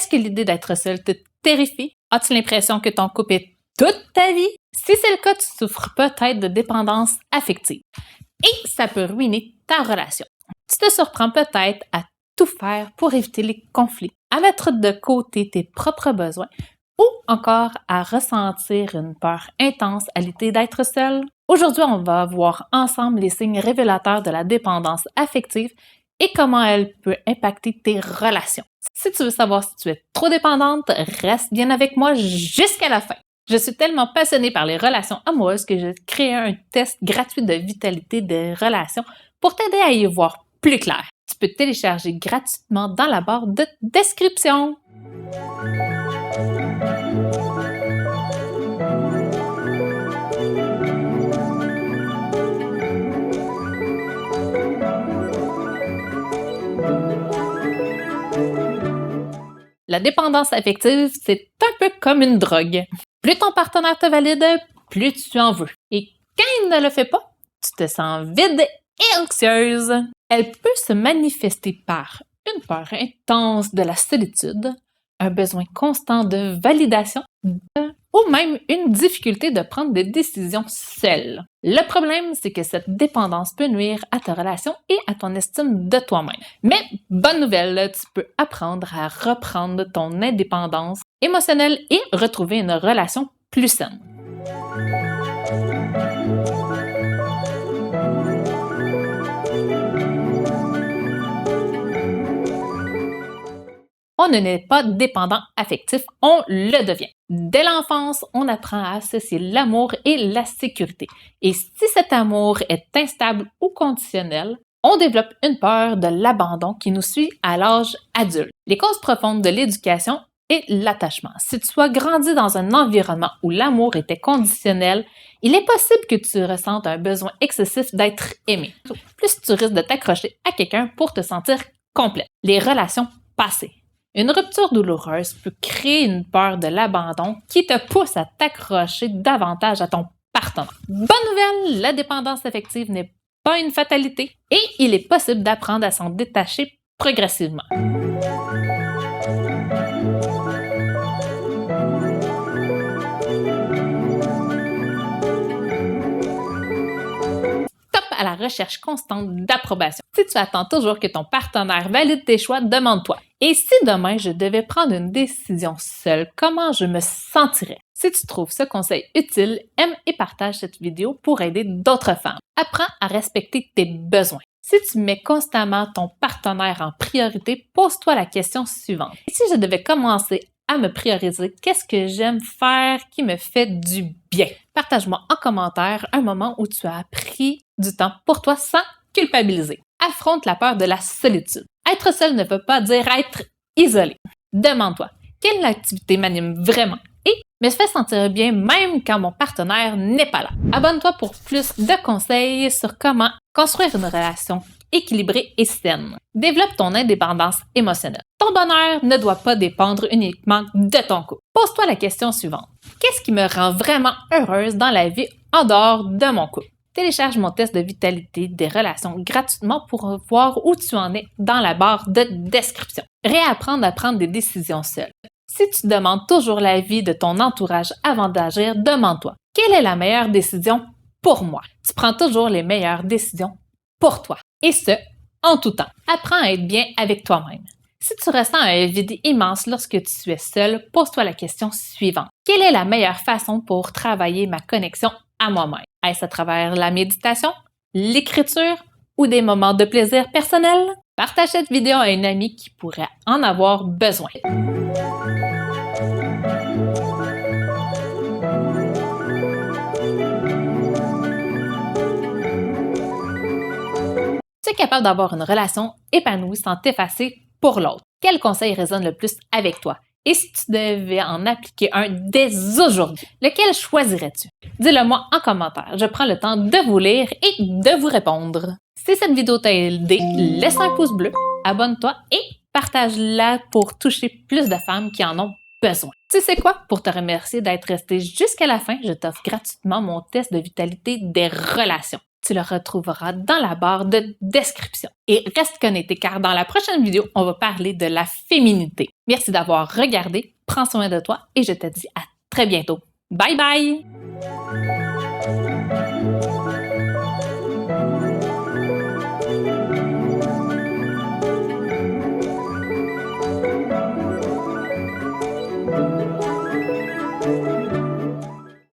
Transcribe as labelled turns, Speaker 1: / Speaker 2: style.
Speaker 1: Est-ce que l'idée d'être seul te terrifie? As-tu l'impression que ton couple est toute ta vie? Si c'est le cas, tu souffres peut-être de dépendance affective. Et ça peut ruiner ta relation. Tu te surprends peut-être à tout faire pour éviter les conflits, à mettre de côté tes propres besoins ou encore à ressentir une peur intense à l'idée d'être seul. Aujourd'hui, on va voir ensemble les signes révélateurs de la dépendance affective et comment elle peut impacter tes relations. Si tu veux savoir si tu es trop dépendante, reste bien avec moi jusqu'à la fin. Je suis tellement passionnée par les relations amoureuses que j'ai créé un test gratuit de vitalité des relations pour t'aider à y voir plus clair. Tu peux télécharger gratuitement dans la barre de description. La dépendance affective, c'est un peu comme une drogue. Plus ton partenaire te valide, plus tu en veux. Et quand il ne le fait pas, tu te sens vide et anxieuse. Elle peut se manifester par une peur intense de la solitude, un besoin constant de validation, ou même une difficulté de prendre des décisions seule. Le problème, c'est que cette dépendance peut nuire à ta relation et à ton estime de toi-même. Mais bonne nouvelle, tu peux apprendre à reprendre ton indépendance émotionnelle et retrouver une relation plus saine. On ne n'est pas dépendant affectif, on le devient. Dès l'enfance, on apprend à associer l'amour et la sécurité. Et si cet amour est instable ou conditionnel, on développe une peur de l'abandon qui nous suit à l'âge adulte. Les causes profondes de l'éducation et l'attachement. Si tu as grandi dans un environnement où l'amour était conditionnel, il est possible que tu ressentes un besoin excessif d'être aimé. Plus tu risques de t'accrocher à quelqu'un pour te sentir complète. Les relations passées. Une rupture douloureuse peut créer une peur de l'abandon qui te pousse à t'accrocher davantage à ton partenaire. Bonne nouvelle, la dépendance affective n'est pas une fatalité et il est possible d'apprendre à s'en détacher progressivement. À la recherche constante d'approbation. Si tu attends toujours que ton partenaire valide tes choix, demande-toi. Et si demain je devais prendre une décision seule, comment je me sentirais? Si tu trouves ce conseil utile, aime et partage cette vidéo pour aider d'autres femmes. Apprends à respecter tes besoins. Si tu mets constamment ton partenaire en priorité, pose-toi la question suivante. Et si je devais commencer à me prioriser, qu'est-ce que j'aime faire qui me fait du bien? Partage-moi en commentaire un moment où tu as pris du temps pour toi sans culpabiliser. Affronte la peur de la solitude. Être seul ne veut pas dire être isolé. Demande-toi, quelle activité m'anime vraiment et me fait sentir bien même quand mon partenaire n'est pas là. Abonne-toi pour plus de conseils sur comment construire une relation équilibrée et saine. Développe ton indépendance émotionnelle. Ton bonheur ne doit pas dépendre uniquement de ton couple. Pose-toi la question suivante. Qu'est-ce qui me rend vraiment heureuse dans la vie en dehors de mon couple? Télécharge mon test de vitalité des relations gratuitement pour voir où tu en es dans la barre de description. Réapprendre à prendre des décisions seule. Si tu demandes toujours l'avis de ton entourage avant d'agir, demande-toi, quelle est la meilleure décision pour moi? Tu prends toujours les meilleures décisions pour toi. Et ce, en tout temps. Apprends à être bien avec toi-même. Si tu ressens un vide immense lorsque tu es seul, pose-toi la question suivante. Quelle est la meilleure façon pour travailler ma connexion à moi-même? Est-ce à travers la méditation, l'écriture ou des moments de plaisir personnel? Partage cette vidéo à une amie qui pourrait en avoir besoin. Tu es capable d'avoir une relation épanouie sans t'effacer pour l'autre. Quel conseil résonne le plus avec toi? Et si tu devais en appliquer un dès aujourd'hui, lequel choisirais-tu? Dis-le-moi en commentaire. Je prends le temps de vous lire et de vous répondre. Si cette vidéo t'a aidé, laisse un pouce bleu, abonne-toi et partage-la pour toucher plus de femmes qui en ont besoin. Tu sais quoi? Pour te remercier d'être resté jusqu'à la fin, je t'offre gratuitement mon test de vitalité des relations. tu le retrouveras dans la barre de description. Et reste connecté car dans la prochaine vidéo, on va parler de la féminité. Merci d'avoir regardé, prends soin de toi et je te dis à très bientôt. Bye bye!